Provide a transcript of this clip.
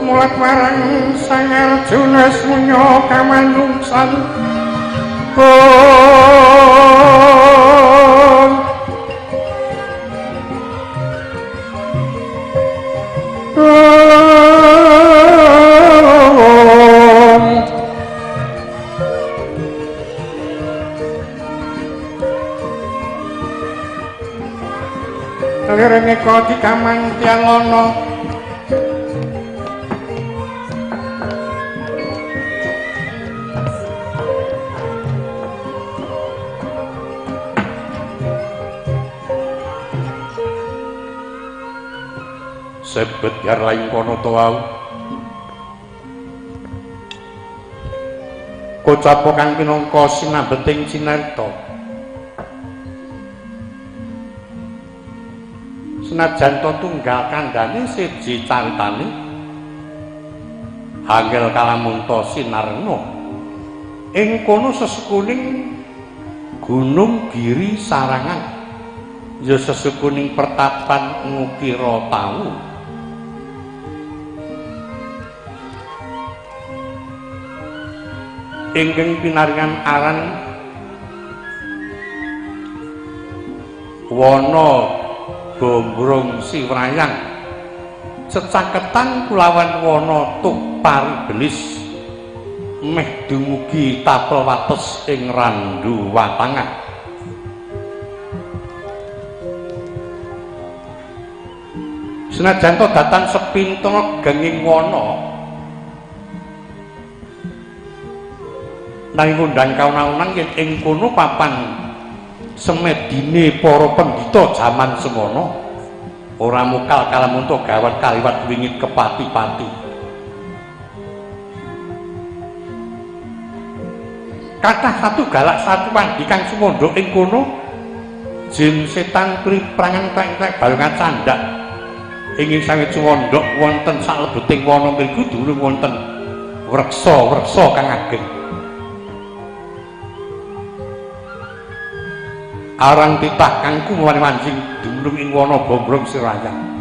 mulat marang Sang Arjuna munya kamandungsan lirenge kok dikamantyan ana sebet yar laing kono to wau kocapa kang pinangka sinambeting cinarta senajan to tunggal kandhane siji caritane Hanggel Kalamunta Sinarna ing kono sesukuning Gunung Giri Sarangan ya sesukuning pertapan ngukira tawu ingkang pinaringan aran wana Gombrong Siwrayang cecaketan kulawan wana Tupari Belis meh dumugi tapel wates ing Randu Watangan senajan to datan sepinten genging wana nanging undang kauna-unang yen ing kono papan semedine para pendhita jaman semono ora mukal Kalamunta gawat kaliwat wingit kepati-pati kathah satu galak satuan dikang sumandha ing kono jin setan priprangan klek-klek balungan candak ingin sawet sumandha wonten salebeting wana mriku durung wonten wreksa kang ageng arang titah kang kumulane mancing dumlung ing wana Gombrong Siwrayang